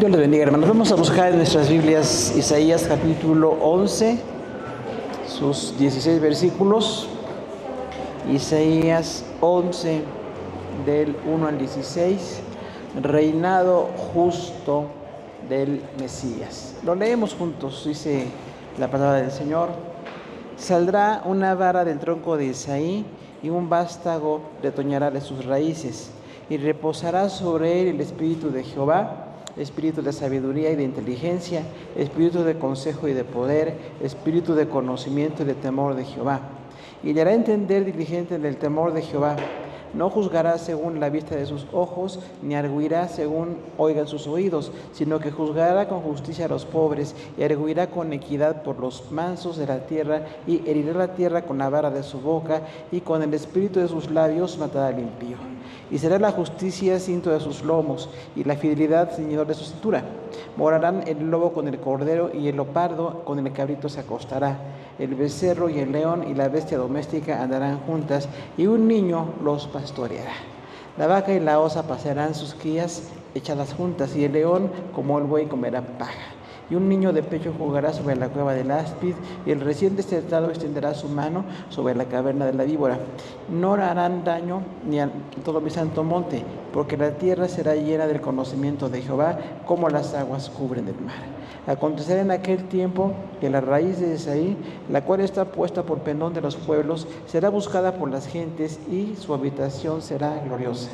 Dios les bendiga, hermanos. Vamos a buscar en nuestras Biblias Isaías capítulo 11, sus 16 versículos. Isaías 11, del 1 al 16, reinado justo del Mesías. Lo leemos juntos, dice la palabra del Señor. Saldrá una vara del tronco de Isaí y un vástago retoñará de sus raíces, y reposará sobre él el espíritu de Jehová, espíritu de sabiduría y de inteligencia, espíritu de consejo y de poder, espíritu de conocimiento y de temor de Jehová. Y le hará entender diligente del temor de Jehová. No juzgará según la vista de sus ojos, ni arguirá según oigan sus oídos, sino que juzgará con justicia a los pobres, y arguirá con equidad por los mansos de la tierra, y herirá la tierra con la vara de su boca, y con el espíritu de sus labios matará al impío. Y será la justicia cinto de sus lomos, y la fidelidad ceñidor de su cintura. Morarán el lobo con el cordero, y el leopardo con el cabrito se acostará. El becerro y el león y la bestia doméstica andarán juntas, y un niño los pastoreará. La vaca y la osa pasearán sus crías echadas juntas, y el león como el buey comerá paja. Y un niño de pecho jugará sobre la cueva del áspid, y el recién destetado extenderá su mano sobre la caverna de la víbora. No harán daño ni a todo mi santo monte, porque la tierra será llena del conocimiento de Jehová, como las aguas cubren el mar. Acontecerá en aquel tiempo que la raíz de Isaí, la cual está puesta por pendón de los pueblos, será buscada por las gentes, y su habitación será gloriosa.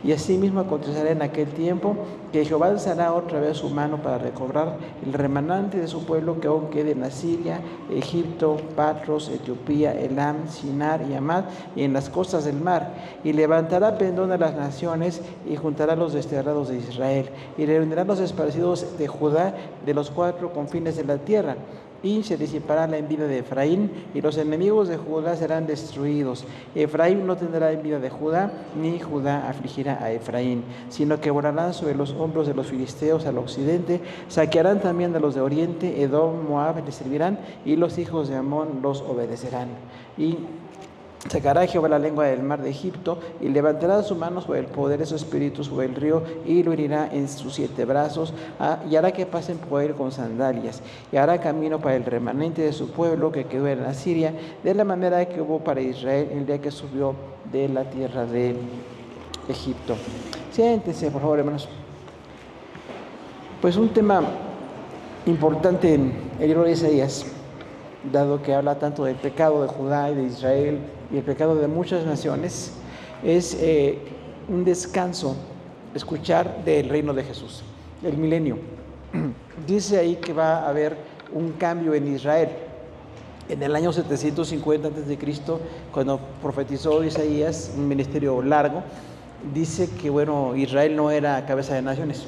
Y asimismo acontecerá en aquel tiempo que Jehová alzará otra vez su mano para recobrar el remanente de su pueblo que aún quede en Asiria, Egipto, Patros, Etiopía, Elam, Sinar y Amad, y en las costas del mar. Y levantará pendón a las naciones, y juntará los desterrados de Israel, y reunirá los esparcidos de Judá de los 4 confines de la tierra. Y se disipará la envidia de Efraín, y los enemigos de Judá serán destruidos. Efraín no tendrá envidia de Judá, ni Judá afligirá a Efraín, sino que volarán sobre los hombros de los filisteos al occidente, saquearán también de los de oriente, Edom, Moab les servirán, y los hijos de Amón los obedecerán. Y sacará Jehová la lengua del mar de Egipto, y levantará su mano sobre el poder de su espíritu sobre el río, y lo herirá en sus 7 brazos, y hará que pasen por él con sandalias, y hará camino para el remanente de su pueblo que quedó en Asiria, de la manera que hubo para Israel el día que subió de la tierra de Egipto. Siéntense, por favor, hermanos. Pues un tema importante en el libro de Isaías, dado que habla tanto del pecado de Judá y de Israel y el pecado de muchas naciones, es un descanso escuchar del reino de Jesús, el milenio. Dice ahí que va a haber un cambio en Israel. En el año 750 a.C., cuando profetizó Isaías, un ministerio largo, dice que Israel no era cabeza de naciones.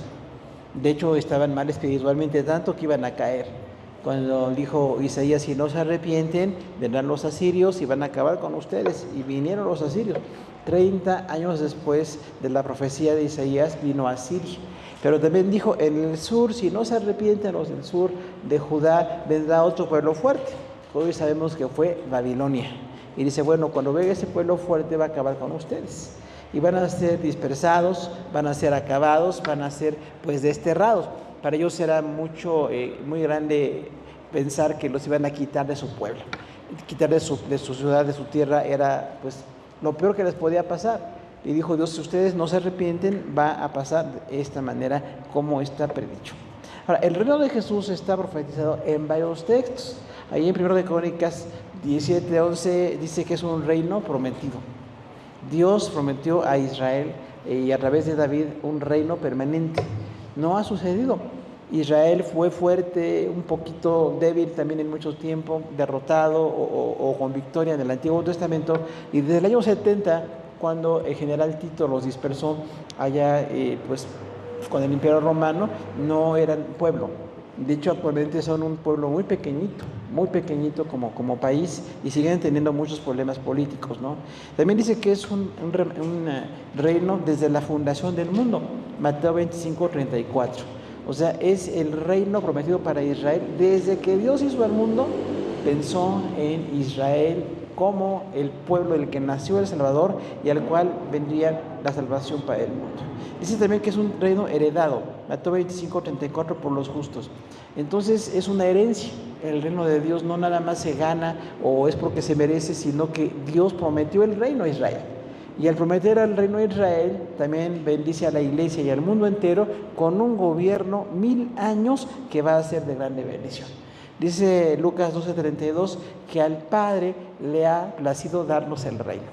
De hecho, estaban mal espiritualmente tanto que iban a caer. Cuando dijo Isaías, si no se arrepienten, vendrán los asirios y van a acabar con ustedes. Y vinieron los asirios. 30 años después de la profecía de Isaías vino Asiria. Pero también dijo, en el sur, si no se arrepienten los del sur de Judá, vendrá otro pueblo fuerte. Hoy sabemos que fue Babilonia. Y dice, cuando venga ese pueblo fuerte va a acabar con ustedes. Y van a ser dispersados, van a ser acabados, van a ser desterrados. Para ellos era muy grande pensar que los iban a quitar de su pueblo. Quitar de su ciudad, de su tierra, era lo peor que les podía pasar. Y dijo Dios, si ustedes no se arrepienten, va a pasar de esta manera como está predicho. Ahora, el reino de Jesús está profetizado en varios textos. Ahí en 1 de Crónicas 17:11 dice que es un reino prometido. Dios prometió a Israel y a través de David un reino permanente. No ha sucedido. Israel fue fuerte, un poquito débil también en mucho tiempo, derrotado o con victoria en el Antiguo Testamento. Y desde el año 70, cuando el general Tito los dispersó allá con el Imperio Romano, no eran pueblo. De hecho, actualmente son un pueblo muy pequeñito como país, y siguen teniendo muchos problemas políticos, ¿no? También dice que es un reino desde la fundación del mundo, Mateo 25:34. O sea, es el reino prometido para Israel. Desde que Dios hizo el mundo, pensó en Israel como el pueblo del que nació el Salvador y al cual vendría la salvación para el mundo. Dice también que es un reino heredado, Mateo 25:34, por los justos. Entonces es una herencia. El reino de Dios no nada más se gana o es porque se merece, sino que Dios prometió el reino a Israel. Y al prometer al reino de Israel, también bendice a la iglesia y al mundo entero con un gobierno 1000 años que va a ser de grande bendición. Dice Lucas 12:32 que al Padre le ha placido darnos el reino.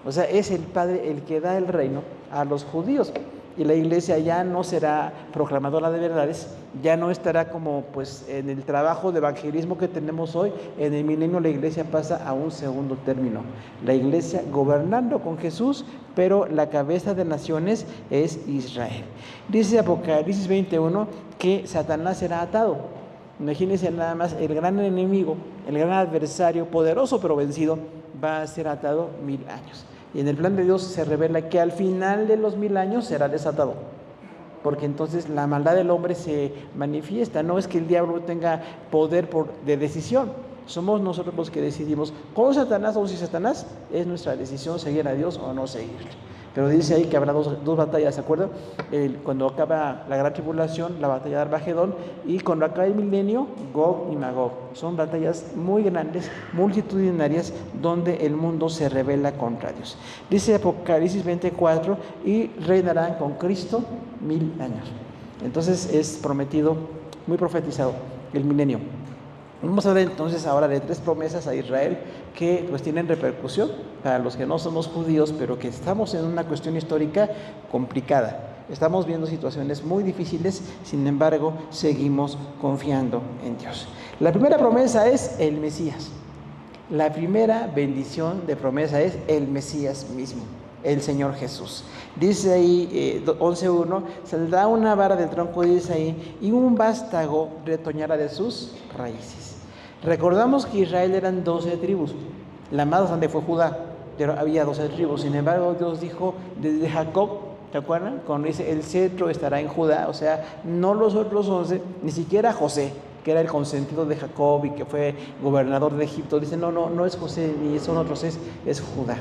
O sea, es el Padre el que da el reino a los judíos. Y la iglesia ya no será proclamadora de verdades, ya no estará como pues en el trabajo de evangelismo que tenemos hoy. En el milenio la iglesia pasa a un segundo término. La iglesia gobernando con Jesús, pero la cabeza de naciones es Israel. Dice Apocalipsis 21 que Satanás será atado. Imagínense nada más, el gran enemigo, el gran adversario, poderoso pero vencido, va a ser atado 1000 años. Y en el plan de Dios se revela que al final de los 1000 años será desatado. Porque entonces la maldad del hombre se manifiesta. No es que el diablo tenga poder de decisión. Somos nosotros los que decidimos con Satanás o sin Satanás. Es nuestra decisión seguir a Dios o no seguirle. Pero dice ahí que habrá dos batallas, ¿se acuerdan? Cuando acaba la gran tribulación, la batalla de Armagedón, y cuando acaba el milenio, Gog y Magog. Son batallas muy grandes, multitudinarias, donde el mundo se rebela contra Dios. Dice Apocalipsis 24, y reinarán con Cristo 1000 años. Entonces es prometido, muy profetizado, el milenio. Vamos a ver entonces ahora de 3 promesas a Israel que pues tienen repercusión para los que no somos judíos, pero que estamos en una cuestión histórica complicada. Estamos viendo situaciones muy difíciles, sin embargo, seguimos confiando en Dios. La primera promesa es el Mesías. La primera bendición de promesa es el Mesías mismo, el Señor Jesús. Dice ahí 11:1, saldrá una vara del tronco de Isaí y un vástago retoñará de sus raíces. Recordamos que Israel eran 12 tribus, la más grande fue Judá, pero había 12 tribus. Sin embargo, Dios dijo desde Jacob, ¿te acuerdan? Cuando dice el cetro estará en Judá, o sea, no los otros 11, ni siquiera José, que era el consentido de Jacob y que fue gobernador de Egipto. Dice, no es José ni son otros, es Judá.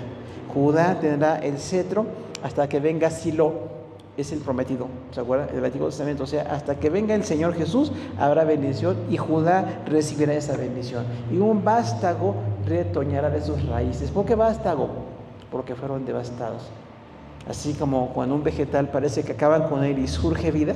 Judá tendrá el cetro hasta que venga Silo, es el prometido, ¿se acuerdan? El Antiguo Testamento, o sea, hasta que venga el Señor Jesús habrá bendición y Judá recibirá esa bendición. Y un vástago retoñará de sus raíces. ¿Por qué vástago? Porque fueron devastados. Así como cuando un vegetal parece que acaban con él y surge vida,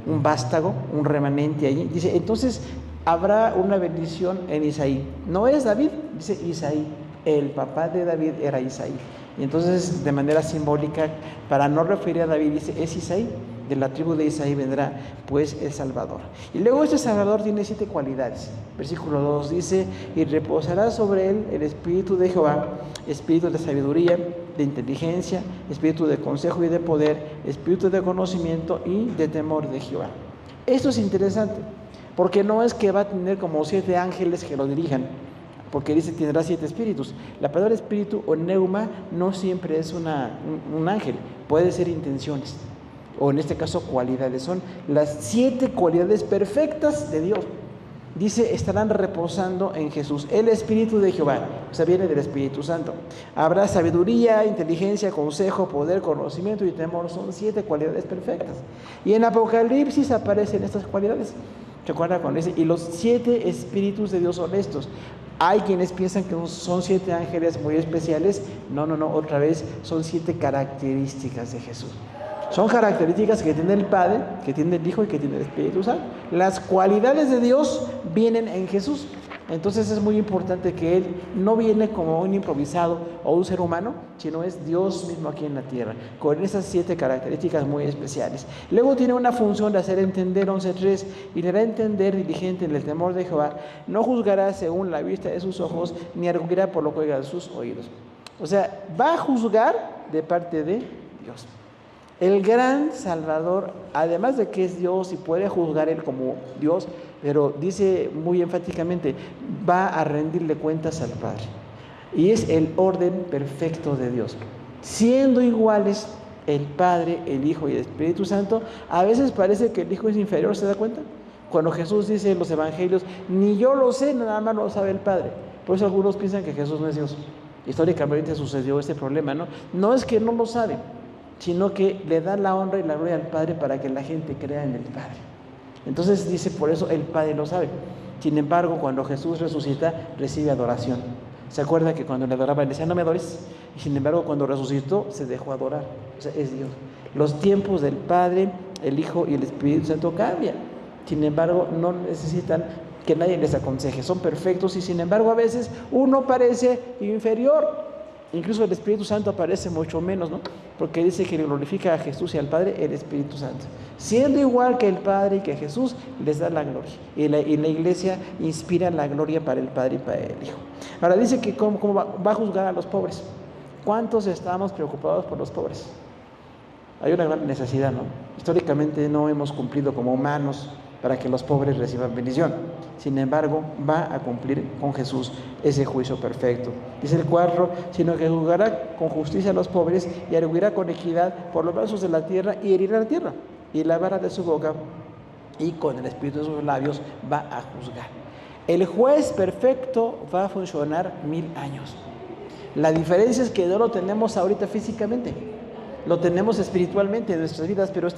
un vástago, un remanente allí. Dice, entonces habrá una bendición en Isaí. No es David, dice Isaí. El papá de David era Isaí. Y entonces, de manera simbólica, para no referir a David, dice, es Isaí, de la tribu de Isaí vendrá pues el Salvador. Y luego este Salvador tiene 7 cualidades. Versículo 2 dice, y reposará sobre él el Espíritu de Jehová, Espíritu de sabiduría, de inteligencia, Espíritu de consejo y de poder, Espíritu de conocimiento y de temor de Jehová. Esto es interesante, porque no es que va a tener como 7 ángeles que lo dirijan, porque dice tendrá 7 espíritus. La palabra espíritu o neuma no siempre es un ángel, puede ser intenciones, o en este caso cualidades. Son las 7 cualidades perfectas de Dios. Dice, estarán reposando en Jesús, el Espíritu de Jehová, o sea, viene del Espíritu Santo. Habrá sabiduría, inteligencia, consejo, poder, conocimiento y temor. Son 7 cualidades perfectas. Y en Apocalipsis aparecen estas cualidades. ¿Se acuerdan cuando dice? Y los 7 espíritus de Dios son estos. Hay quienes piensan que son 7 ángeles muy especiales. No, otra vez son 7 características de Jesús. Son características que tiene el Padre, que tiene el Hijo y que tiene el Espíritu Santo. Las cualidades de Dios vienen en Jesús. Entonces es muy importante que Él no viene como un improvisado o un ser humano, sino es Dios mismo aquí en la tierra, con esas 7 características muy especiales. Luego tiene una función de hacer entender, 11:3, y le hará entender diligente en el temor de Jehová, no juzgará según la vista de sus ojos, ni arguirá por lo que oiga de sus oídos. O sea, va a juzgar de parte de Dios. El gran Salvador, además de que es Dios y puede juzgar Él como Dios, pero dice muy enfáticamente, va a rendirle cuentas al Padre. Y es el orden perfecto de Dios. Siendo iguales el Padre, el Hijo y el Espíritu Santo, a veces parece que el Hijo es inferior, ¿se da cuenta? Cuando Jesús dice en los evangelios, ni yo lo sé, nada más lo sabe el Padre. Por eso algunos piensan que Jesús no es Dios. Históricamente sucedió este problema, ¿no? No es que no lo sabe, sino que le da la honra y la gloria al Padre para que la gente crea en el Padre. Entonces dice, por eso el Padre lo sabe. Sin embargo, cuando Jesús resucita, recibe adoración. ¿Se acuerda que cuando le adoraba, le decía, no me adores? Y sin embargo, cuando resucitó, se dejó adorar. O sea, es Dios. Los tiempos del Padre, el Hijo y el Espíritu Santo cambian. Sin embargo, no necesitan que nadie les aconseje. Son perfectos y sin embargo, a veces uno parece inferior. Incluso el Espíritu Santo aparece mucho menos, ¿no? Porque dice que glorifica a Jesús y al Padre el Espíritu Santo. Siendo igual que el Padre y que Jesús, les da la gloria. Y la iglesia inspira la gloria para el Padre y para el Hijo. Ahora dice que cómo va a juzgar a los pobres. ¿Cuántos estamos preocupados por los pobres? Hay una gran necesidad, ¿no? Históricamente no hemos cumplido como humanos para que los pobres reciban bendición. Sin embargo, va a cumplir con Jesús ese juicio perfecto. Dice el 4, sino que juzgará con justicia a los pobres y arguirá con equidad por los brazos de la tierra y herirá la tierra. Y la vara de su boca y con el espíritu de sus labios va a juzgar. El juez perfecto va a funcionar 1000 años. La diferencia es que no lo tenemos ahorita físicamente, lo tenemos espiritualmente en nuestras vidas, pero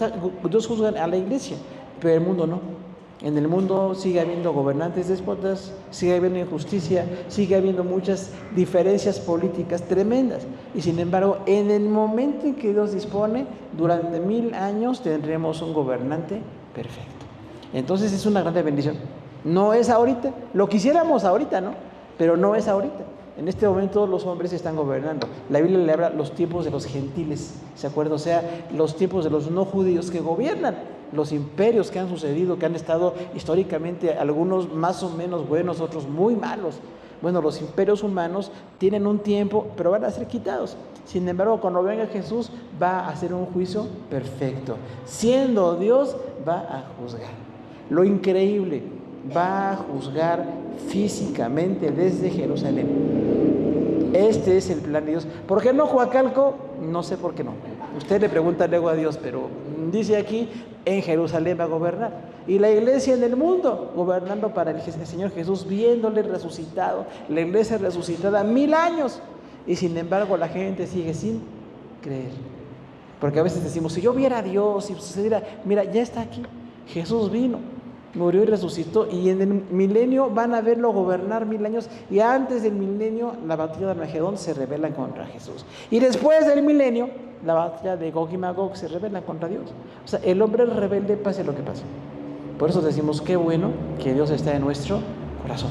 Dios juzga a la iglesia, pero el mundo no. En el mundo sigue habiendo gobernantes déspotas, sigue habiendo injusticia, sigue habiendo muchas diferencias políticas tremendas. Y sin embargo, en el momento en que Dios dispone, durante 1000 años tendremos un gobernante perfecto. Entonces es una gran bendición. No es ahorita, lo quisiéramos ahorita, ¿no? Pero no es ahorita. En este momento los hombres están gobernando. La Biblia le habla los tiempos de los gentiles, ¿se acuerda? O sea, los tiempos de los no judíos que gobiernan. Los imperios que han sucedido, que han estado históricamente, algunos más o menos buenos, otros muy malos. Bueno, los imperios humanos tienen un tiempo, pero van a ser quitados. Sin embargo, cuando venga Jesús, va a hacer un juicio perfecto. Siendo Dios, va a juzgar. Lo increíble, va a juzgar físicamente desde Jerusalén. Este es el plan de Dios. ¿Por qué no Coacalco? No sé por qué no. Usted le pregunta luego a Dios, pero dice aquí, en Jerusalén va a gobernar. Y la iglesia en el mundo, gobernando para el Señor Jesús, viéndole resucitado, la iglesia resucitada 1000 años. Y sin embargo la gente sigue sin creer. Porque a veces decimos, si yo viera a Dios, si sucediera, mira, ya está aquí. Jesús vino, murió y resucitó, y en el milenio van a verlo gobernar 1000 años, y antes del milenio la batalla de Armagedón se rebela contra Jesús, y después del milenio la batalla de Gog y Magog se rebela contra Dios. O sea, el hombre rebelde pase lo que pase. Por eso decimos, qué bueno que Dios está en nuestro corazón.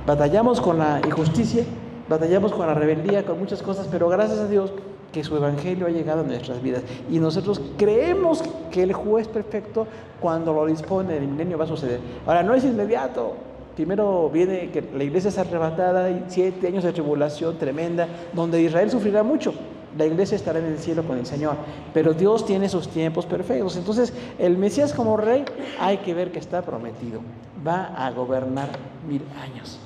Batallamos con la injusticia, batallamos con la rebeldía, con muchas cosas, pero gracias a Dios que su evangelio ha llegado a nuestras vidas, y nosotros creemos que el juez perfecto, cuando lo dispone el milenio, va a suceder. Ahora, no es inmediato. Primero viene que la iglesia es arrebatada y 7 años de tribulación tremenda, donde Israel sufrirá mucho. La iglesia estará en el cielo con el Señor, pero Dios tiene sus tiempos perfectos. Entonces, el Mesías como rey, hay que ver que está prometido. Va a gobernar 1000 años.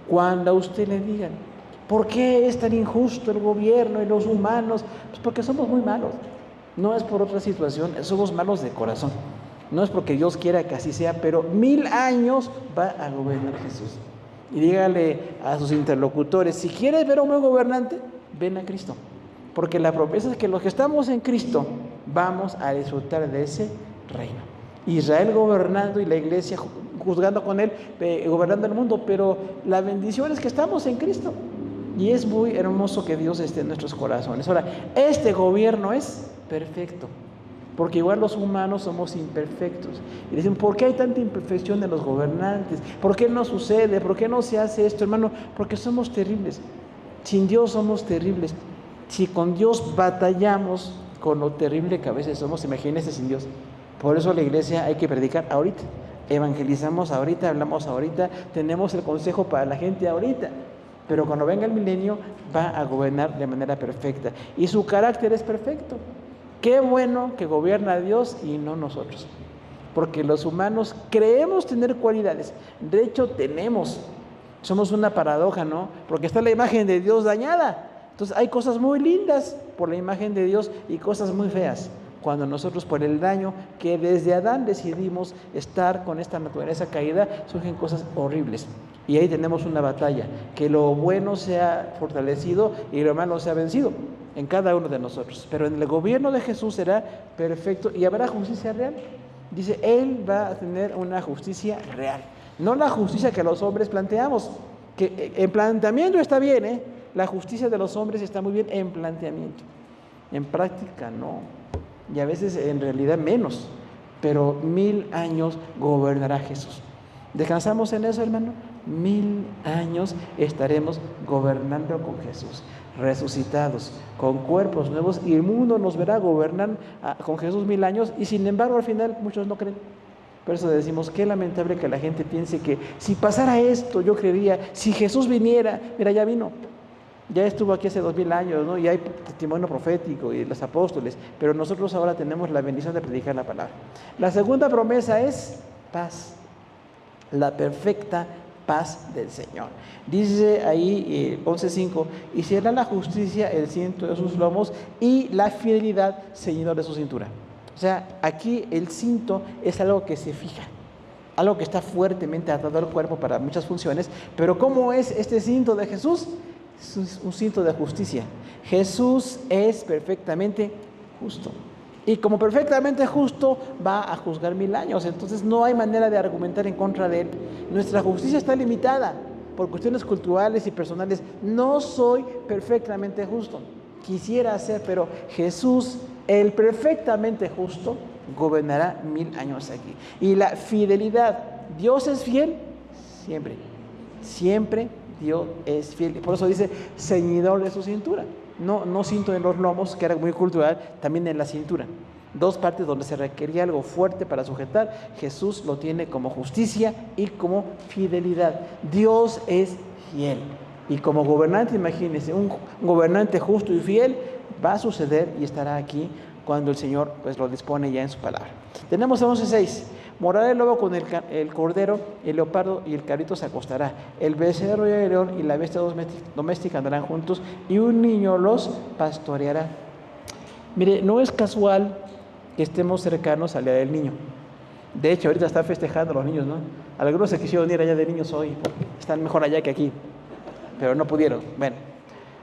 Cuando a usted le digan, ¿por qué es tan injusto el gobierno y los humanos? Pues porque somos muy malos. No es por otra situación, somos malos de corazón. No es porque Dios quiera que así sea, pero 1000 años va a gobernar Jesús. Y dígale a sus interlocutores, si quieres ver a un buen gobernante, ven a Cristo. Porque la promesa es que los que estamos en Cristo vamos a disfrutar de ese reino. Israel gobernando y la iglesia juzgando con él, gobernando el mundo, pero la bendición es que estamos en Cristo. Y es muy hermoso que Dios esté en nuestros corazones. Ahora, este gobierno es perfecto, porque igual los humanos somos imperfectos. Y dicen, ¿por qué hay tanta imperfección en los gobernantes? ¿Por qué no sucede? ¿Por qué no se hace esto, hermano? Porque somos terribles. Sin Dios somos terribles. Si con Dios batallamos con lo terrible que a veces somos, imagínense sin Dios. Por eso la iglesia hay que predicar ahorita. Evangelizamos ahorita, hablamos ahorita, tenemos el consejo para la gente ahorita. Pero cuando venga el milenio va a gobernar de manera perfecta. Y su carácter es perfecto. Qué bueno que gobierna Dios y no nosotros. Porque los humanos creemos tener cualidades. De hecho, tenemos. Somos una paradoja, ¿no? Porque está la imagen de Dios dañada. Entonces hay cosas muy lindas por la imagen de Dios y cosas muy feas. Cuando nosotros, por el daño que desde Adán decidimos estar con esta naturaleza caída, surgen cosas horribles. Y ahí tenemos una batalla, que lo bueno sea fortalecido y lo malo sea vencido en cada uno de nosotros. Pero en el gobierno de Jesús será perfecto y habrá justicia real. Dice, Él va a tener una justicia real, no la justicia que los hombres planteamos, que en planteamiento está bien, la justicia de los hombres está muy bien en planteamiento, en práctica no, y a veces en realidad menos, pero 1000 años gobernará Jesús. ¿Descansamos en eso, hermano? 1000 años estaremos gobernando con Jesús, resucitados, con cuerpos nuevos, y el mundo nos verá gobernar con Jesús 1000 años, y sin embargo al final muchos no creen. Por eso decimos, qué lamentable que la gente piense que si pasara esto, yo creería, si Jesús viniera, mira, ya vino, ya estuvo aquí hace 2000 años, ¿no? Y hay testimonio profético y los apóstoles, pero nosotros ahora tenemos la bendición de predicar la palabra. La segunda promesa es paz, la perfecta paz del Señor. Dice ahí 11:5, y será la justicia el cinto de sus lomos y la fidelidad ceñidor de su cintura. O sea, aquí el cinto es algo que se fija, algo que está fuertemente atado al cuerpo para muchas funciones. Pero ¿cómo es este cinto de Jesús? Es un cinto de justicia. Jesús es perfectamente justo. Y como perfectamente justo, va a juzgar 1000 años. Entonces no hay manera de argumentar en contra de Él. Nuestra justicia está limitada por cuestiones culturales y personales. No soy perfectamente justo. Quisiera ser, pero Jesús, el perfectamente justo, gobernará 1000 años aquí. Y la fidelidad, Dios es fiel siempre. Siempre Dios es fiel. Por eso dice, ceñidor de su cintura. No cinto en los lomos, que era muy cultural, también en la cintura. Dos partes donde se requería algo fuerte para sujetar. Jesús lo tiene como justicia y como fidelidad. Dios es fiel. Y como gobernante, imagínense, un gobernante justo y fiel va a suceder y estará aquí cuando el Señor pues lo dispone ya en su palabra. Tenemos 11:6. Morará el lobo con el cordero, el leopardo y el cabrito se acostará. El becerro y el león y la bestia doméstica andarán juntos y un niño los pastoreará. Mire, no es casual que estemos cercanos al día del niño. De hecho, ahorita están festejando los niños, ¿no? Algunos se quisieron ir allá de niños hoy, están mejor allá que aquí, pero no pudieron. Bueno,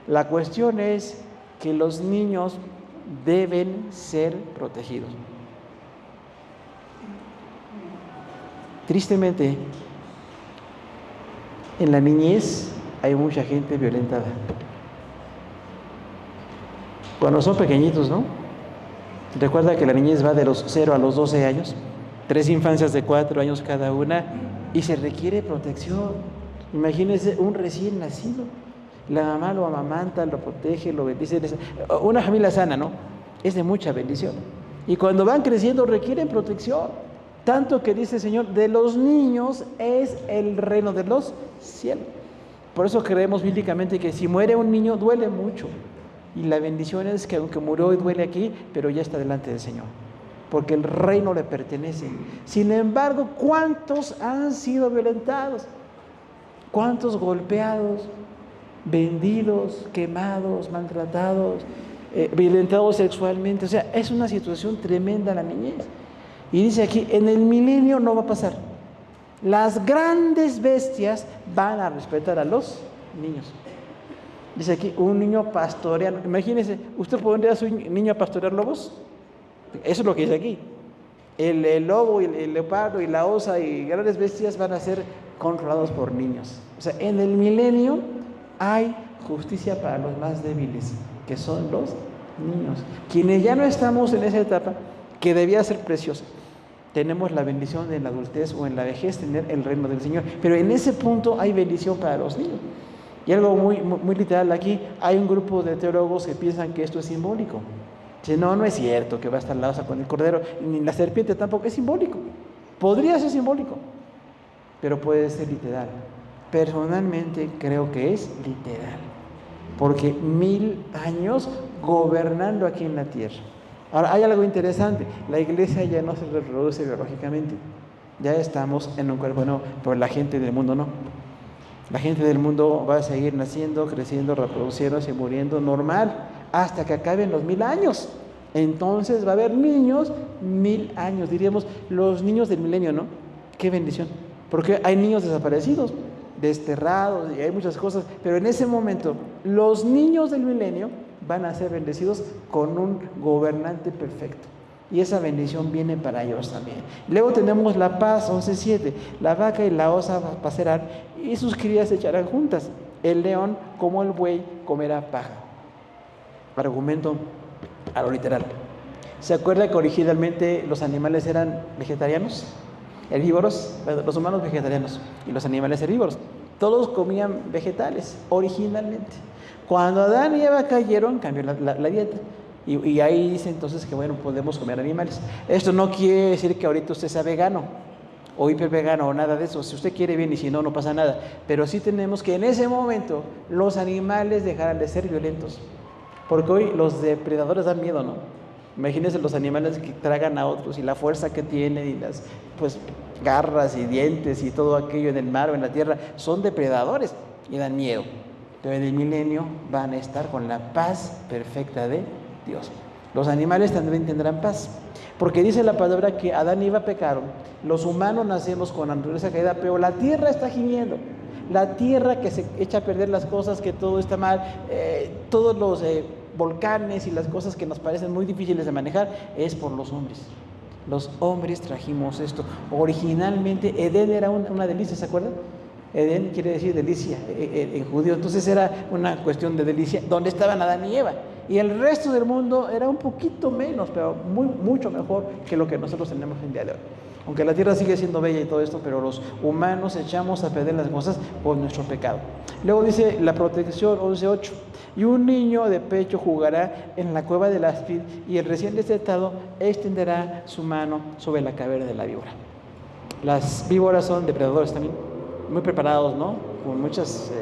la cuestión es que los niños deben ser protegidos. Tristemente, en la niñez hay mucha gente violentada. Cuando son pequeñitos, ¿no? Recuerda que la niñez va de los 0 a los 12 años, 3 infancias de 4 años cada una, y se requiere protección. Imagínense un recién nacido. La mamá lo amamanta, lo protege, lo bendice. Una familia sana, ¿no? Es de mucha bendición. Y cuando van creciendo requieren protección. Tanto que dice el Señor, de los niños es el reino de los cielos. Por eso creemos bíblicamente que si muere un niño duele mucho. Y la bendición es que aunque murió y duele aquí, pero ya está delante del Señor. Porque el reino le pertenece. Sin embargo, ¿cuántos han sido violentados? ¿Cuántos golpeados, vendidos, quemados, maltratados, violentados sexualmente? O sea, es una situación tremenda la niñez. Y dice aquí, en el milenio no va a pasar. Las grandes bestias van a respetar a los niños. Dice aquí, un niño pastoreando. Imagínense, ¿usted pondría a su niño a pastorear lobos? Eso es lo que dice aquí. El lobo, y el leopardo y la osa y grandes bestias van a ser controlados por niños. O sea, en el milenio hay justicia para los más débiles, que son los niños. Quienes ya no estamos en esa etapa, que debía ser preciosa, tenemos la bendición de en la adultez o en la vejez tener el reino del Señor. Pero en ese punto hay bendición para los niños. Y algo muy literal aquí, hay un grupo de teólogos que piensan que esto es simbólico. Dicen, no es cierto que va a estar la osa con el cordero, ni la serpiente tampoco, es simbólico. Podría ser simbólico, pero puede ser literal. Personalmente creo que es literal, porque 1000 años gobernando aquí en la tierra. Ahora, hay algo interesante, la iglesia ya no se reproduce biológicamente, ya estamos en un cuerpo nuevo, pero la gente del mundo no. La gente del mundo va a seguir naciendo, creciendo, reproduciéndose, muriendo normal, hasta que acaben los 1000 años. Entonces va a haber niños 1000 años, diríamos los niños del milenio, ¿no? Qué bendición, porque hay niños desaparecidos. desterrados y hay muchas cosas, pero en ese momento los niños del milenio van a ser bendecidos con un gobernante perfecto. Y esa bendición viene para ellos también. Luego tenemos la paz, 11:7. La vaca y la osa pasarán y sus crías se echarán juntas. El león, como el buey, comerá paja. Argumento a lo literal. ¿Se acuerda que originalmente los animales eran vegetarianos? Herbívoros, los humanos vegetarianos y los animales herbívoros. Todos comían vegetales originalmente. Cuando Adán y Eva cayeron, cambió la dieta. Y ahí dice entonces que bueno, podemos comer animales. Esto no quiere decir que ahorita usted sea vegano o hipervegano o nada de eso. Si usted quiere bien y si no, no pasa nada. Pero sí tenemos que en ese momento los animales dejaran de ser violentos. Porque hoy los depredadores dan miedo, ¿no? Imagínense los animales que tragan a otros y la fuerza que tienen y las pues garras y dientes y todo aquello en el mar o en la tierra. Son depredadores y dan miedo. Pero en el milenio van a estar con la paz perfecta de Dios. Los animales también tendrán paz, porque dice la palabra que Adán y Eva pecaron, los humanos nacemos con la naturaleza caída, pero la tierra está gimiendo, la tierra que se echa a perder las cosas, que todo está mal, todos los volcanes y las cosas que nos parecen muy difíciles de manejar, es por los hombres. Los hombres trajimos esto. Originalmente Edén era una delicia, ¿se acuerdan? Edén quiere decir delicia en judío, entonces era una cuestión de delicia, donde estaban Adán y Eva. Y el resto del mundo era un poquito menos, pero mucho mejor que lo que nosotros tenemos en el día de hoy. Aunque la tierra sigue siendo bella y todo esto, pero los humanos echamos a perder las cosas por nuestro pecado. Luego dice la protección 11:8. Y un niño de pecho jugará en la cueva del áspid, y el recién destetado extenderá su mano sobre la caverna de la víbora. Las víboras son depredadores también, muy preparados, ¿no? Con muchas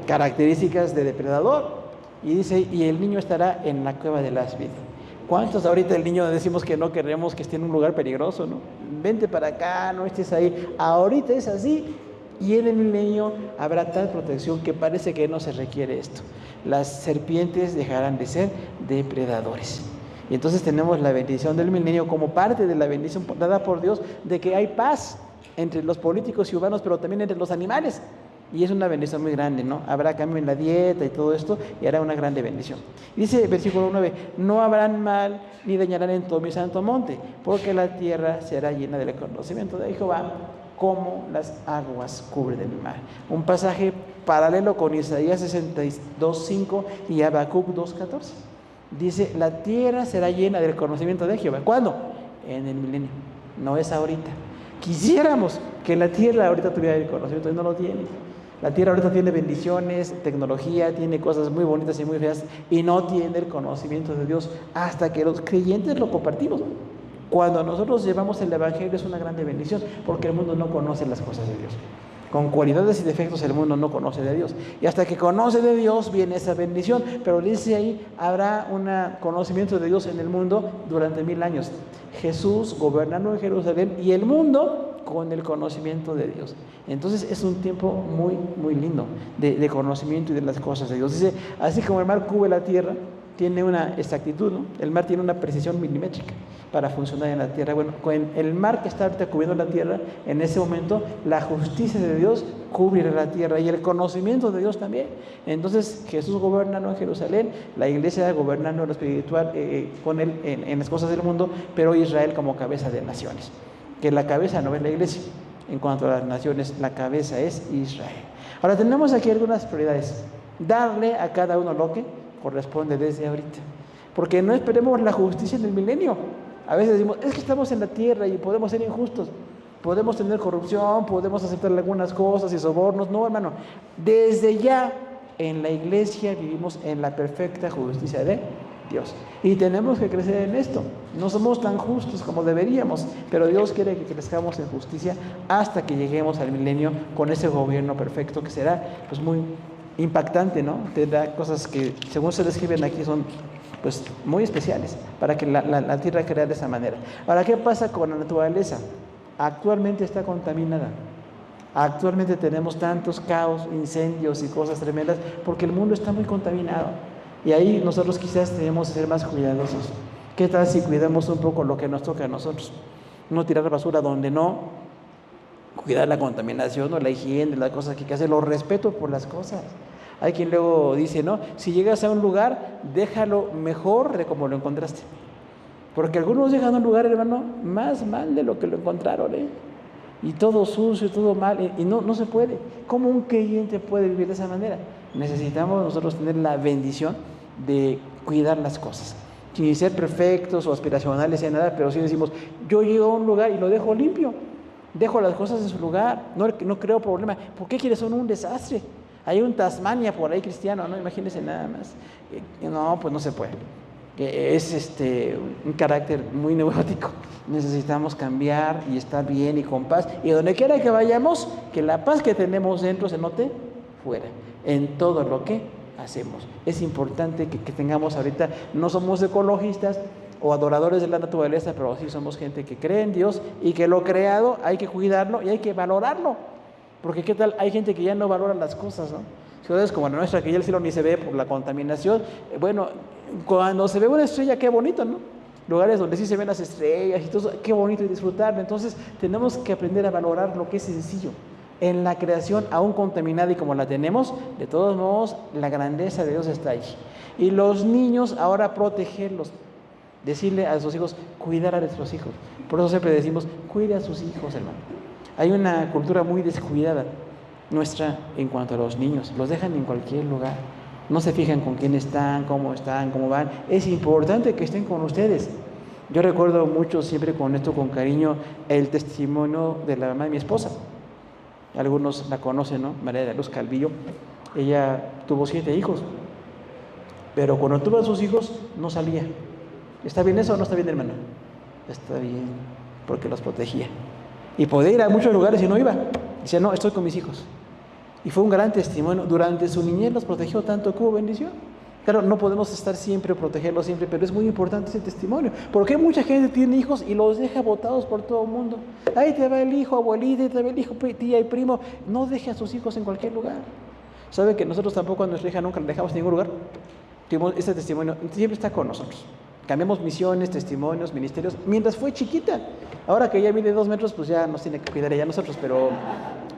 características de depredador. Y dice, y el niño estará en la cueva del áspid. ¿Cuántos ahorita el niño decimos que no queremos que esté en un lugar peligroso, no? Vente para acá, no estés ahí. Ahorita es así. Y en el milenio habrá tal protección que parece que no se requiere esto. Las serpientes dejarán de ser depredadores. Y entonces tenemos la bendición del milenio como parte de la bendición dada por Dios de que hay paz entre los políticos y humanos, pero también entre los animales. Y es una bendición muy grande, ¿no? Habrá cambio en la dieta y todo esto, y hará una grande bendición. Dice versículo 9, no habrán mal ni dañarán en todo mi santo monte, porque la tierra será llena del conocimiento de Jehová, como las aguas cubren el mar. Un pasaje paralelo con Isaías 62:5 y Habacuc 2:14. Dice, la tierra será llena del conocimiento de Jehová. ¿Cuándo? En el milenio, no es ahorita. Quisiéramos que la tierra ahorita tuviera el conocimiento y no lo tiene. La tierra ahorita tiene bendiciones, tecnología, tiene cosas muy bonitas y muy feas y no tiene el conocimiento de Dios hasta que los creyentes lo compartimos. Cuando nosotros llevamos el evangelio es una grande bendición porque el mundo no conoce las cosas de Dios. Con cualidades y defectos el mundo no conoce de Dios. Y hasta que conoce de Dios viene esa bendición. Pero dice ahí, habrá un conocimiento de Dios en el mundo durante 1000 años. Jesús gobernando en Jerusalén y el mundo con el conocimiento de Dios. Entonces es un tiempo muy, muy lindo de conocimiento y de las cosas de Dios. Dice, así como el mar cubre la tierra, tiene una exactitud, ¿no? El mar tiene una precisión milimétrica para funcionar en la tierra. Bueno, con el mar que está ahorita cubriendo la tierra, en ese momento la justicia de Dios cubrirá la tierra y el conocimiento de Dios también. Entonces Jesús gobernando en Jerusalén, la iglesia gobernando en lo espiritual con él en las cosas del mundo, pero Israel como cabeza de naciones. Que la cabeza no es la iglesia. En cuanto a las naciones, la cabeza es Israel. Ahora tenemos aquí algunas prioridades. Darle a cada uno lo que corresponde desde ahorita. Porque no esperemos la justicia en el milenio. A veces decimos, es que estamos en la tierra y podemos ser injustos. Podemos tener corrupción, podemos aceptar algunas cosas y sobornos. No, hermano. Desde ya en la iglesia vivimos en la perfecta justicia de Dios. Y tenemos que crecer en esto. No somos tan justos como deberíamos, pero Dios quiere que crezcamos en justicia hasta que lleguemos al milenio con ese gobierno perfecto que será pues muy impactante, ¿no? Tendrá cosas que según se describen aquí son pues muy especiales para que la tierra crea de esa manera. Ahora, ¿qué pasa con la naturaleza? Actualmente está contaminada. Actualmente tenemos tantos caos, incendios y cosas tremendas porque el mundo está muy contaminado. Y ahí nosotros quizás tenemos que ser más cuidadosos. ¿Qué tal si cuidamos un poco lo que nos toca a nosotros? No tirar basura donde no cuidar la contaminación o la higiene, las cosas que hay que hacer, los respeto por las cosas. Hay quien luego dice, no, si llegas a un lugar, déjalo mejor de como lo encontraste. Porque algunos dejan un lugar, hermano, más mal de lo que lo encontraron, y todo sucio, todo mal, y no se puede. ¿Cómo un creyente puede vivir de esa manera? Necesitamos nosotros tener la bendición de cuidar las cosas, sin ser perfectos o aspiracionales en nada, pero sí decimos, yo llego a un lugar y lo dejo limpio, dejo las cosas en su lugar, no creo problema. ¿Por qué quieres son un desastre? Hay un Tasmania por ahí cristiano, no imagínense nada más. No, pues no se puede. Es un carácter muy neurótico. Necesitamos cambiar y estar bien y con paz. Y donde quiera que vayamos, que la paz que tenemos dentro se note fuera, en todo lo que hacemos. Es importante que tengamos ahorita, no somos ecologistas o adoradores de la naturaleza, pero sí somos gente que cree en Dios y que lo creado hay que cuidarlo y hay que valorarlo. Porque qué tal, hay gente que ya no valora las cosas, ¿no? Ciudades como la nuestra, que ya el cielo ni se ve por la contaminación. Bueno, cuando se ve una estrella, qué bonito, ¿no? Lugares donde sí se ven las estrellas y todo, qué bonito y disfrutarlo. Entonces tenemos que aprender a valorar lo que es sencillo. En la creación, aún contaminada y como la tenemos, de todos modos, la grandeza de Dios está ahí. Y los niños, ahora protegerlos, decirle a sus hijos, cuidar a nuestros hijos. Por eso siempre decimos, cuide a sus hijos, hermano. Hay una cultura muy descuidada nuestra en cuanto a los niños. Los dejan en cualquier lugar. No se fijan con quién están, cómo van. Es importante que estén con ustedes. Yo recuerdo mucho, siempre con esto, con cariño, el testimonio de la mamá de mi esposa. Algunos la conocen, ¿no? María de la Luz Calvillo. Ella tuvo 7 hijos. Pero cuando tuvo a sus hijos, no salía. ¿Está bien eso o no está bien, hermano? Está bien, porque los protegía. Y podía ir a muchos lugares y no iba. Decía, no, estoy con mis hijos. Y fue un gran testimonio. Durante su niñez los protegió tanto que hubo bendición. Claro, no podemos estar siempre, protegerlos siempre, pero es muy importante ese testimonio. Porque mucha gente tiene hijos y los deja botados por todo el mundo. Ahí te va el hijo, abuelita, ahí te va el hijo, tía y primo. No deje a sus hijos en cualquier lugar. ¿Sabe que nosotros tampoco a nuestra hija nunca la dejamos en ningún lugar? Ese testimonio siempre está con nosotros. Cambiamos misiones, testimonios, ministerios, mientras fue chiquita. Ahora que ya mide 2 metros, pues ya nos tiene que cuidar ella a nosotros, pero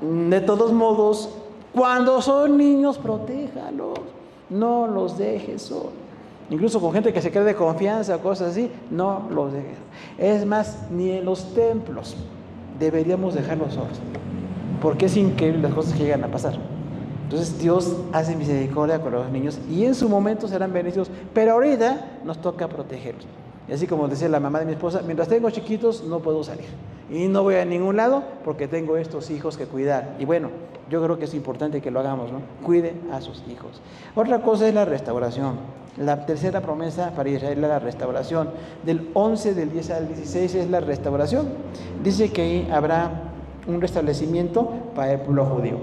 de todos modos, cuando son niños, protéjalos, no los dejes solos. Incluso con gente que se cree de confianza o cosas así, no los dejes. Es más, ni en los templos deberíamos dejarlos solos, porque es increíble las cosas que llegan a pasar. Entonces Dios hace misericordia con los niños y en su momento serán bendecidos, pero ahorita nos toca protegerlos. Y así como decía la mamá de mi esposa, mientras tengo chiquitos no puedo salir y no voy a ningún lado porque tengo estos hijos que cuidar. Y bueno, yo creo que es importante que lo hagamos, ¿no? Cuide a sus hijos. Otra cosa es la restauración. La tercera promesa para Israel es la restauración. Del 11, del 10 al 16 es la restauración. Dice que ahí habrá un restablecimiento para el pueblo judío,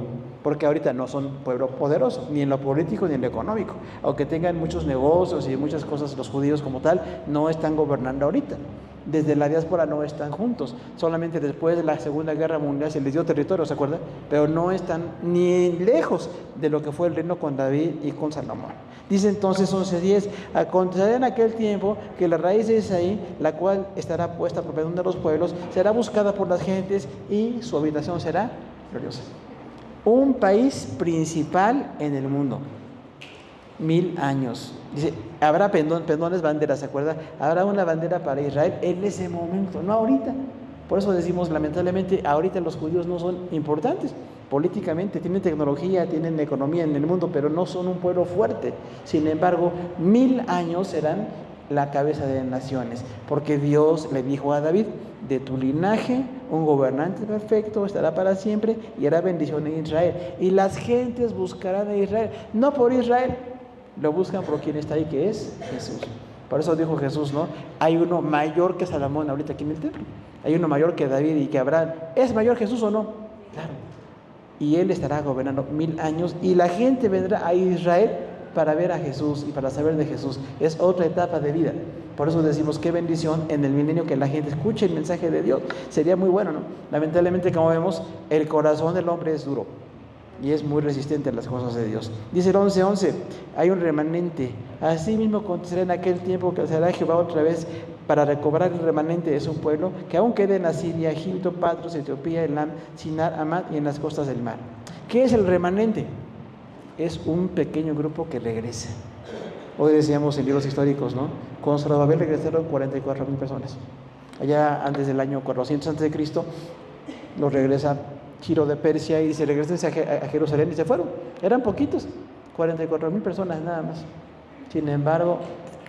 porque ahorita no son pueblo poderoso, ni en lo político ni en lo económico. Aunque tengan muchos negocios y muchas cosas, los judíos como tal no están gobernando ahorita. Desde la diáspora no están juntos. Solamente después de la Segunda Guerra Mundial se les dio territorio, ¿se acuerdan? Pero no están ni lejos de lo que fue el reino con David y con Salomón. Dice entonces 11:10, acontecerá en aquel tiempo que la raíz de Isaí, la cual estará puesta por perdón de los pueblos, será buscada por las gentes y su habitación será gloriosa. Un país principal en el mundo. 1000 años. Dice, habrá pendones, banderas, ¿se acuerda? Habrá una bandera para Israel en ese momento, no ahorita. Por eso decimos, lamentablemente, ahorita los judíos no son importantes políticamente, tienen tecnología, tienen economía en el mundo, pero no son un pueblo fuerte. Sin embargo, 1000 años serán la cabeza de naciones, porque Dios le dijo a David, de tu linaje, un gobernante perfecto estará para siempre y hará bendición en Israel. Y las gentes buscarán a Israel, no por Israel, lo buscan por quien está ahí, que es Jesús. Por eso dijo Jesús, ¿no? Hay uno mayor que Salomón ahorita aquí en el templo. Hay uno mayor que David y que Abraham. ¿Es mayor Jesús o no? Claro. Y él estará gobernando 1000 años y la gente vendrá a Israel para ver a Jesús y para saber de Jesús. Es otra etapa de vida. Por eso decimos, qué bendición en el milenio que la gente escuche el mensaje de Dios. Sería muy bueno, ¿no? Lamentablemente, como vemos, el corazón del hombre es duro y es muy resistente a las cosas de Dios. Dice el 11:11, hay un remanente. Así mismo acontecerá en aquel tiempo que alzará Jehová otra vez para recobrar el remanente de su pueblo, que aún queda en Asiria, Egipto, Patros, Etiopía, Elam, Sinar, Amad y en las costas del mar. ¿Qué es el remanente? Es un pequeño grupo que regresa. Hoy decíamos en libros históricos, ¿no? Con Zorobabel regresaron 44,000 personas. Allá antes del año 400 a.C., los regresa Ciro de Persia y dice, regresense a Jerusalén, y se fueron. Eran poquitos, 44,000 personas nada más. Sin embargo,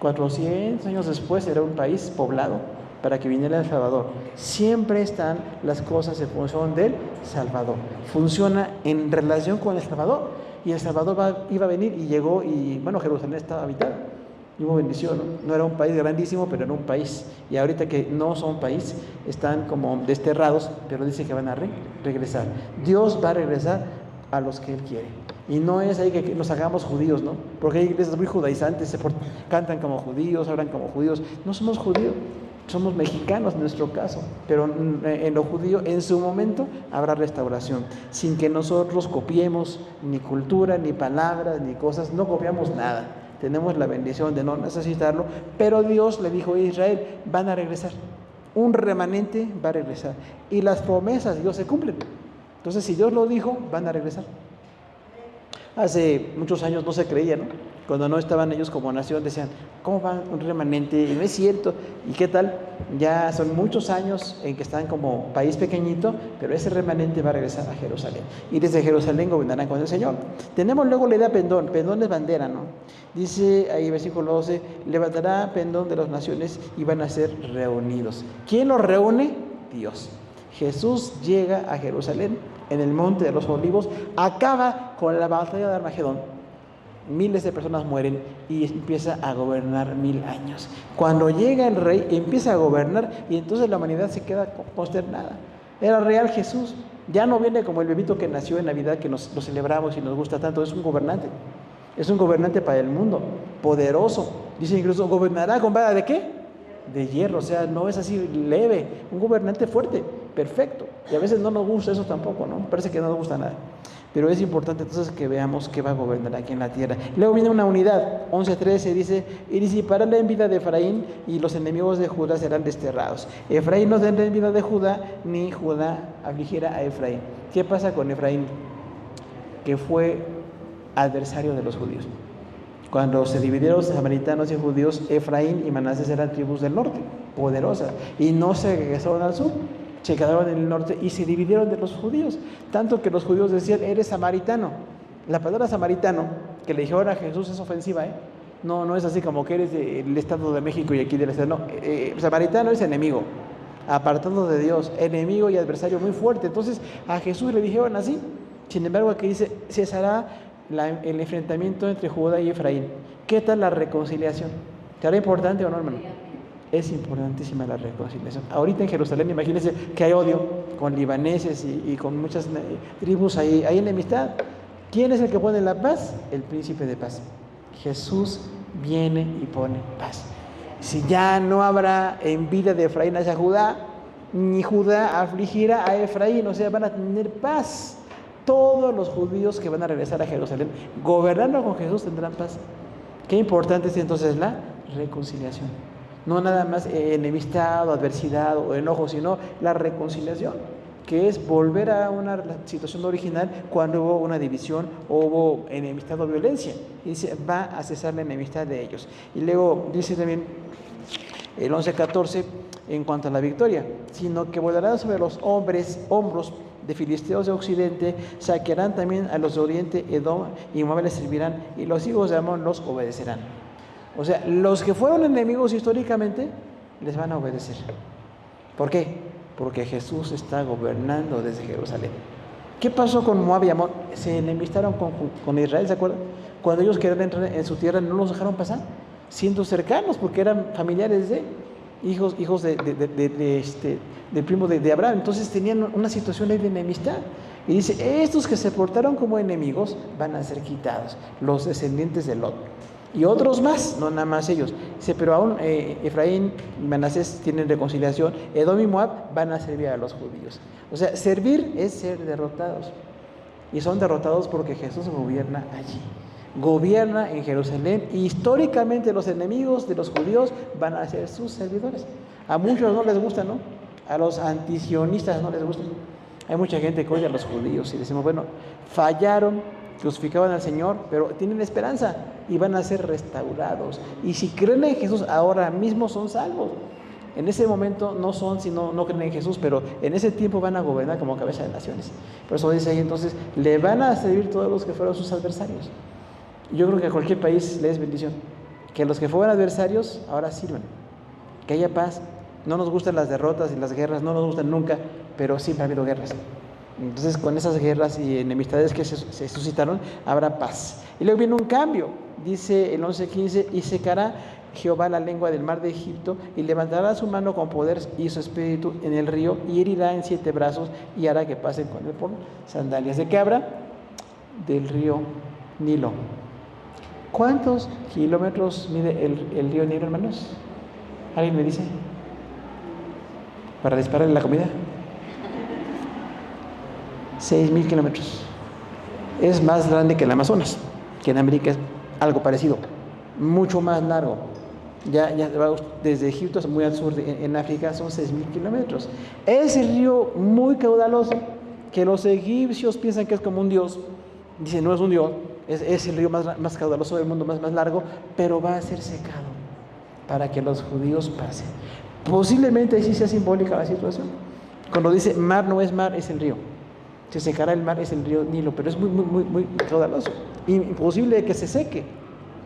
400 años después era un país poblado para que viniera el Salvador. Siempre están las cosas en función del Salvador. Funciona en relación con el Salvador. Y el Salvador iba a venir y llegó y, bueno, Jerusalén estaba habitada. Y hubo bendición, ¿no? No era un país grandísimo, pero era un país. Y ahorita que no son país, están como desterrados, pero dice que van a regresar. Dios va a regresar a los que Él quiere. Y no es ahí que nos hagamos judíos, ¿no? Porque hay iglesias muy judaizantes, cantan como judíos, hablan como judíos. No somos judíos, somos mexicanos en nuestro caso. Pero en lo judío, en su momento, habrá restauración. Sin que nosotros copiemos ni cultura, ni palabras, ni cosas. No copiamos nada. Tenemos la bendición de no necesitarlo. Pero Dios le dijo a Israel, van a regresar. Un remanente va a regresar. Y las promesas de Dios se cumplen. Entonces, si Dios lo dijo, van a regresar. Hace muchos años no se creía, ¿no? Cuando no estaban ellos como nación, decían, ¿cómo va un remanente? No es cierto. ¿Y qué tal? Ya son muchos años en que están como país pequeñito, pero ese remanente va a regresar a Jerusalén. Y desde Jerusalén gobernarán con el Señor. Tenemos luego la idea pendón. Pendón es bandera, ¿no? Dice ahí versículo 12, levantará pendón de las naciones y van a ser reunidos. ¿Quién los reúne? Dios. Jesús llega a Jerusalén en el monte de los olivos, acaba con la batalla de Armagedón, miles de personas mueren y empieza a gobernar 1000 años. Cuando llega el rey, empieza a gobernar y entonces la humanidad se queda consternada. Era real Jesús, ya no viene como el bebito que nació en Navidad, que lo celebramos y nos gusta tanto, es un gobernante para el mundo, poderoso. Dice incluso, ¿gobernará con vara de qué? De hierro, o sea, no es así leve, un gobernante fuerte, perfecto. Y a veces no nos gusta eso tampoco, ¿no? Parece que no nos gusta nada. Pero es importante entonces que veamos que va a gobernar aquí en la tierra. Luego viene una unidad, 11:13 dice, y disipará la envidia de Efraín y los enemigos de Judá serán desterrados. Efraín no tendrá envidia de Judá, ni Judá afligirá a Efraín. ¿Qué pasa con Efraín? Que fue adversario de los judíos. Cuando se dividieron samaritanos y judíos, Efraín y Manasés eran tribus del norte, poderosas, y no se regresaron al sur, se quedaron en el norte y se dividieron de los judíos, tanto que los judíos decían, eres samaritano. La palabra samaritano, que le dijeron a Jesús, es ofensiva, no es así como que eres del Estado de México y aquí del Estado, no, samaritano es enemigo, apartado de Dios, enemigo y adversario muy fuerte. Entonces a Jesús le dijeron así. Sin embargo aquí dice, cesará el enfrentamiento entre Judá y Efraín. ¿Qué tal la reconciliación? ¿Será importante o no, hermano? Es importantísima la reconciliación. Ahorita en Jerusalén, imagínense que hay odio con libaneses y con muchas tribus, hay enemistad. ¿Quién es el que pone la paz? El príncipe de paz. Jesús viene y pone paz. Si ya no habrá envidia de Efraín hacia Judá, ni Judá afligirá a Efraín, o sea, van a tener paz. Todos los judíos que van a regresar a Jerusalén, gobernando con Jesús, tendrán paz. Qué importante es entonces la reconciliación. No nada más enemistad o adversidad o enojo, sino la reconciliación, que es volver a una situación original cuando hubo una división o hubo enemistad o violencia. Y dice, va a cesar la enemistad de ellos. Y luego dice también el 11:14 en cuanto a la victoria, sino que volará sobre los hombros de filisteos de occidente, saquearán también a los de oriente, Edom y Moab les servirán, y los hijos de Amón los obedecerán. O sea, los que fueron enemigos históricamente les van a obedecer. ¿Por qué? Porque Jesús está gobernando desde Jerusalén. ¿Qué pasó con Moab y Amón? Se enemistaron con Israel, ¿se acuerdan? Cuando ellos querían entrar en su tierra, no los dejaron pasar, siendo cercanos, porque eran familiares de hijos del primo de Abraham. Entonces tenían una situación de enemistad. Y dice, estos que se portaron como enemigos van a ser quitados, los descendientes de Lot. Y otros más, no nada más ellos. Dice, pero aún Efraín y Manasés tienen reconciliación, Edom y Moab van a servir a los judíos. O sea, servir es ser derrotados. Y son derrotados porque Jesús gobierna allí. gobierna en Jerusalén y históricamente los enemigos de los judíos van a ser sus servidores. A muchos no les gusta, ¿no? A los antisionistas no les gusta. Hay mucha gente que odia a los judíos y decimos, bueno, fallaron, crucificaban al Señor, pero tienen esperanza y van a ser restaurados. Y si creen en Jesús ahora mismo son salvos. En ese momento no son si no creen en Jesús, pero en ese tiempo van a gobernar como cabeza de naciones. Por eso dice ahí entonces, le van a servir todos los que fueron sus adversarios. Yo creo que a cualquier país le es bendición. Que los que fueron adversarios ahora sirvan. Que haya paz. No nos gustan las derrotas y las guerras, no nos gustan nunca, pero siempre ha habido guerras. Entonces con esas guerras y enemistades que se suscitaron, habrá paz. Y luego viene un cambio, dice el 11:15, y secará Jehová la lengua del mar de Egipto, y levantará su mano con poder y su espíritu en el río, y herirá en 7 brazos, y hará que pasen con él por sandalias. ¿De qué habla? Del río Nilo. ¿Cuántos kilómetros mide el río Nilo, hermanos? ¿Alguien me dice? Para dispararle la comida. 6,000 kilómetros. Es más grande que el Amazonas, que en América es algo parecido, mucho más largo. Ya va desde Egipto muy al sur, en África son 6,000 kilómetros. Ese río muy caudaloso, que los egipcios piensan que es como un dios. Dicen, no es un dios, es el río más caudaloso del mundo, más largo, pero va a ser secado para que los judíos pasen. Posiblemente así sea simbólica la situación. Cuando dice mar no es mar, es el río. Se secará el mar, es el río Nilo, pero es muy caudaloso. Imposible que se seque.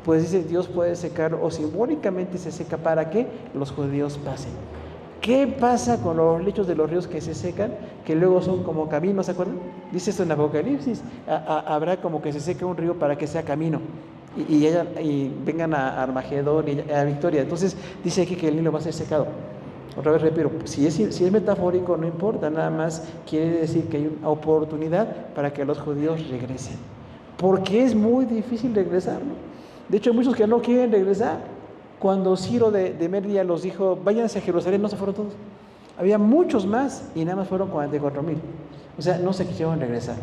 Pues dice, Dios puede secar o simbólicamente se seca para que los judíos pasen. ¿Qué pasa con los lechos de los ríos que se secan, que luego son como caminos, ¿se acuerdan? Dice esto en Apocalipsis, habrá como que se seca un río para que sea camino. Y vengan a Armagedón y a Victoria. Entonces dice aquí que el Nilo va a ser secado. Otra vez repito, si es metafórico no importa, nada más quiere decir que hay una oportunidad para que los judíos regresen. Porque es muy difícil regresar, ¿no? De hecho hay muchos que no quieren regresar. Cuando Ciro de Media los dijo, váyanse a Jerusalén, no se fueron todos. Había muchos más y nada más fueron 44,000. O sea, no se quisieron regresar.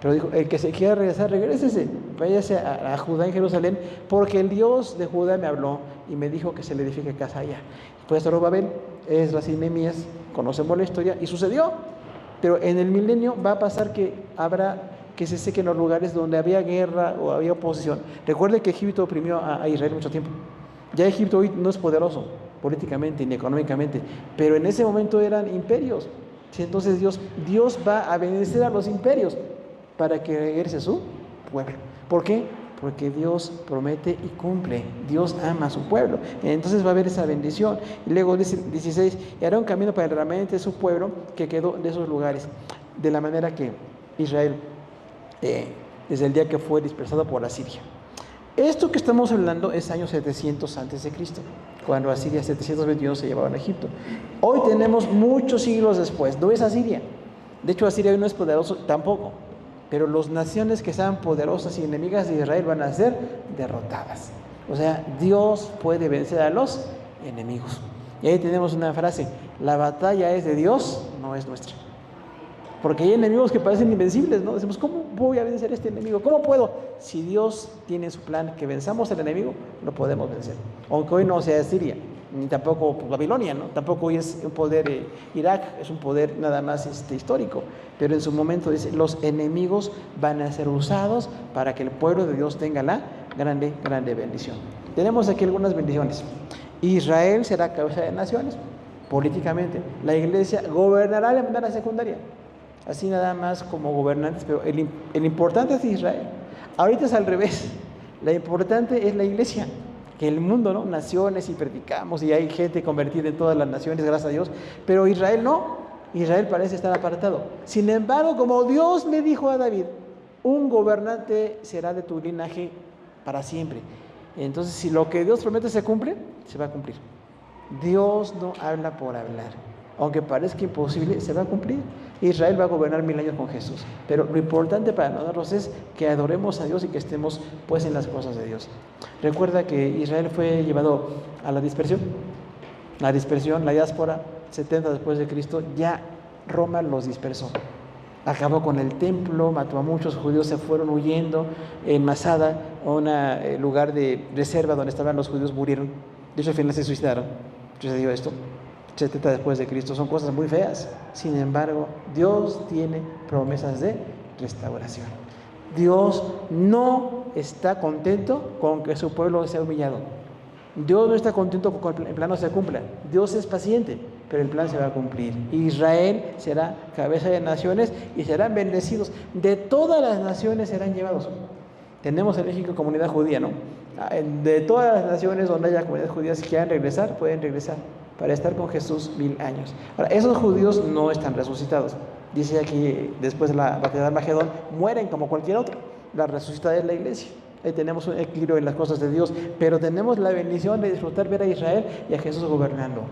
Pero dijo, el que se quiera regresar, regrésese, váyase a Judá en Jerusalén, porque el Dios de Judá me habló y me dijo que se le edifique casa allá. Pues Zorobabel, Esdras y Nehemías, conocemos la historia y sucedió. Pero en el milenio va a pasar que habrá que se sequen los lugares donde había guerra o había oposición. Recuerde que Egipto oprimió a Israel mucho tiempo. Ya Egipto hoy no es poderoso políticamente ni económicamente, pero en ese momento eran imperios. Entonces Dios va a vencer a los imperios para que regrese su pueblo. ¿Por qué? Porque Dios promete y cumple. Dios ama a su pueblo. Entonces va a haber esa bendición. Y luego dice 16, y hará un camino para el remanente de su pueblo que quedó de esos lugares. De la manera que Israel, desde el día que fue dispersado por Asiria. Esto que estamos hablando es año 700 antes de Cristo, cuando Asiria 721 se llevaba a Egipto. Hoy tenemos muchos siglos después, no es Asiria. De hecho, Asiria hoy no es poderoso tampoco. Pero las naciones que sean poderosas y enemigas de Israel van a ser derrotadas. O sea, Dios puede vencer a los enemigos. Y ahí tenemos una frase, la batalla es de Dios, no es nuestra. Porque hay enemigos que parecen invencibles, ¿no? Decimos, ¿cómo voy a vencer a este enemigo? ¿Cómo puedo? Si Dios tiene su plan que venzamos al enemigo, lo podemos vencer. Aunque hoy no sea Siria, ni tampoco Babilonia, ¿no? Tampoco hoy es un poder, Irak es un poder nada más histórico. Pero en su momento dice, los enemigos van a ser usados para que el pueblo de Dios tenga la grande bendición. Tenemos aquí algunas bendiciones. Israel será cabeza de naciones, políticamente. La iglesia gobernará de manera secundaria. Así nada más como gobernantes, pero el importante es Israel. Ahorita es al revés. La importante es la iglesia, que el mundo, ¿no? Naciones y predicamos y hay gente convertida en todas las naciones, gracias a Dios. Pero Israel no. Israel parece estar apartado. Sin embargo, como Dios le dijo a David, un gobernante será de tu linaje para siempre. Entonces, si lo que Dios promete se cumple, se va a cumplir. Dios no habla por hablar. Aunque parezca imposible, se va a cumplir. Israel va a gobernar 1000 años con Jesús. Pero lo importante para nosotros es que adoremos a Dios y que estemos pues en las cosas de Dios. Recuerda que Israel fue llevado a la dispersión. La diáspora, 70 después de Cristo, ya Roma los dispersó. acabó con el templo, mató a muchos judíos, se fueron huyendo en Masada, a un lugar de reserva donde estaban los judíos, murieron. De hecho, al final se suicidaron. Sucedió esto 70 después de Cristo. Son cosas muy feas. Sin embargo, Dios tiene promesas de restauración. Dios no está contento con que su pueblo sea humillado. Dios no está contento con que el plan no se cumpla. Dios es paciente, pero el plan se va a cumplir. Israel será cabeza de naciones y serán bendecidos. De todas las naciones serán llevados. Tenemos en México comunidad judía, ¿no? De todas las naciones donde haya comunidades judías que quieran regresar, pueden regresar para estar con Jesús 1000 años. Ahora, esos judíos no están resucitados. Dice aquí, después de la batalla de Armagedón, mueren como cualquier otro. La resucitada es la iglesia. Ahí tenemos un equilibrio en las cosas de Dios, pero tenemos la bendición de disfrutar ver a Israel y a Jesús gobernando,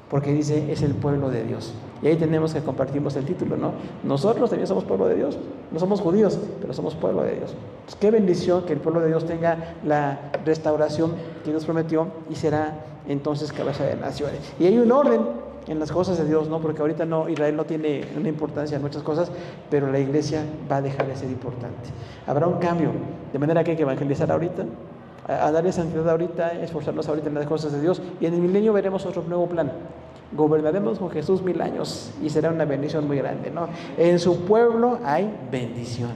porque dice, es el pueblo de Dios. Y ahí tenemos que compartimos el título, ¿no? Nosotros también somos pueblo de Dios, no somos judíos, pero somos pueblo de Dios. Pues qué bendición que el pueblo de Dios tenga la restauración que Dios prometió y será entonces cabeza de naciones. Y hay un orden en las cosas de Dios, ¿no? Porque ahorita no, Israel no tiene una importancia en muchas cosas, pero la iglesia va a dejar de ser importante. Habrá un cambio, de manera que hay que evangelizar ahorita, a darle santidad ahorita, esforzarnos ahorita en las cosas de Dios, y en el milenio veremos otro nuevo plan. Gobernaremos con Jesús 1000 años y será una bendición muy grande, ¿no? En su pueblo hay bendición.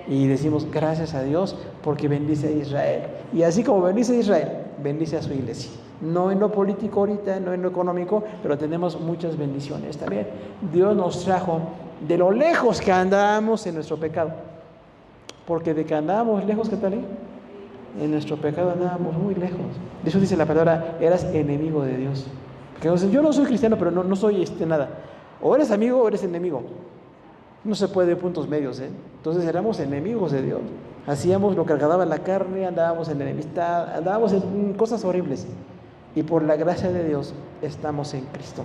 Y decimos gracias a Dios porque bendice a Israel. Y así como bendice a Israel, bendice a su iglesia. No en lo político ahorita, no en lo económico, pero tenemos muchas bendiciones también. Dios nos trajo de lo lejos que andábamos en nuestro pecado. Porque de que andábamos lejos, ¿qué tal? En nuestro pecado andábamos muy lejos. De eso dice la palabra, eras enemigo de Dios. Porque yo no soy cristiano, pero no soy nada. O eres amigo o eres enemigo. No se puede puntos medios, ¿eh? Entonces éramos enemigos de Dios. Hacíamos lo que agradaba la carne, andábamos en enemistad, andábamos en cosas horribles. Y por la gracia de Dios estamos en Cristo.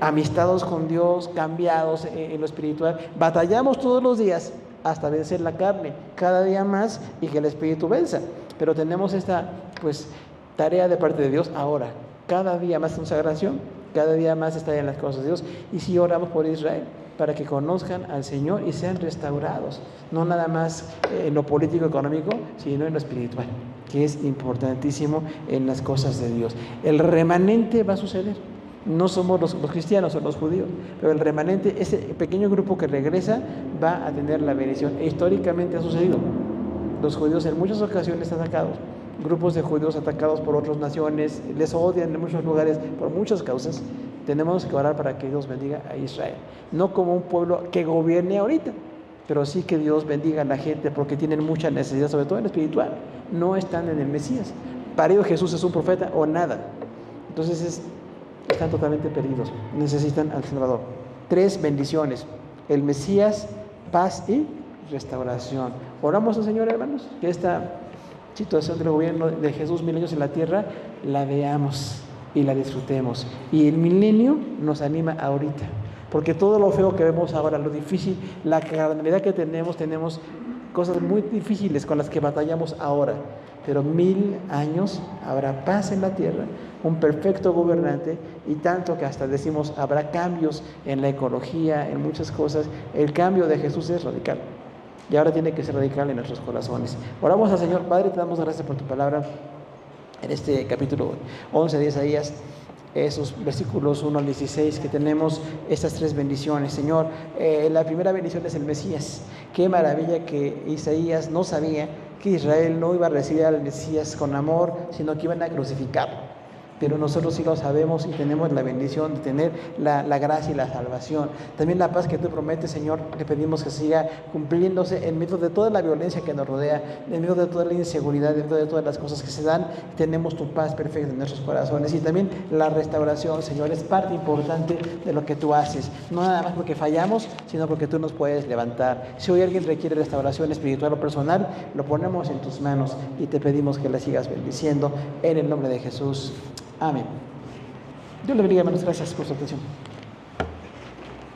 Amistados con Dios, cambiados en lo espiritual. Batallamos todos los días hasta vencer la carne, cada día más, y que el espíritu venza. Pero tenemos esta tarea de parte de Dios ahora. Cada día más consagración, cada día más estar en las cosas de Dios. Y si oramos por Israel, para que conozcan al Señor y sean restaurados, no nada más en lo político económico, sino en lo espiritual, que es importantísimo en las cosas de Dios. El remanente va a suceder. No somos los cristianos o los judíos, pero el remanente, ese pequeño grupo que regresa, va a tener la bendición. E históricamente ha sucedido. Los judíos en muchas ocasiones atacados, grupos de judíos atacados por otras naciones, les odian en muchos lugares por muchas causas. Tenemos que orar para que Dios bendiga a Israel, no como un pueblo que gobierne ahorita, pero sí que Dios bendiga a la gente porque tienen mucha necesidad, sobre todo en lo espiritual. No están en el Mesías. Para ellos Jesús es un profeta o nada. Entonces están totalmente perdidos, necesitan al Salvador. 3 bendiciones: el Mesías, paz y restauración. Oramos al Señor, hermanos, que esta situación del gobierno de Jesús 1000 años en la tierra la veamos y la disfrutemos. Y el milenio nos anima ahorita, porque todo lo feo que vemos ahora, lo difícil, la carnalidad que tenemos cosas muy difíciles con las que batallamos ahora, pero 1000 años habrá paz en la tierra, un perfecto gobernante, y tanto que hasta decimos habrá cambios en la ecología, en muchas cosas. El cambio de Jesús es radical, y ahora tiene que ser radical en nuestros corazones. Oramos al Señor. Padre, te damos gracias por tu palabra en este capítulo 11 de Isaías, esos versículos 1 al 16, que tenemos estas 3 bendiciones. Señor, la primera bendición es el Mesías. Qué maravilla que Isaías no sabía que Israel no iba a recibir al Mesías con amor, sino que iban a crucificarlo. Pero nosotros sí lo sabemos y tenemos la bendición de tener la gracia y la salvación. También la paz que tú prometes, Señor, le pedimos que siga cumpliéndose en medio de toda la violencia que nos rodea, en medio de toda la inseguridad, en medio de todas las cosas que se dan. Tenemos tu paz perfecta en nuestros corazones. Y también la restauración, Señor, es parte importante de lo que tú haces. No nada más porque fallamos, sino porque tú nos puedes levantar. Si hoy alguien requiere restauración espiritual o personal, lo ponemos en tus manos y te pedimos que la sigas bendiciendo en el nombre de Jesús. Amén. Dios le bendiga, hermanos. Gracias por su atención.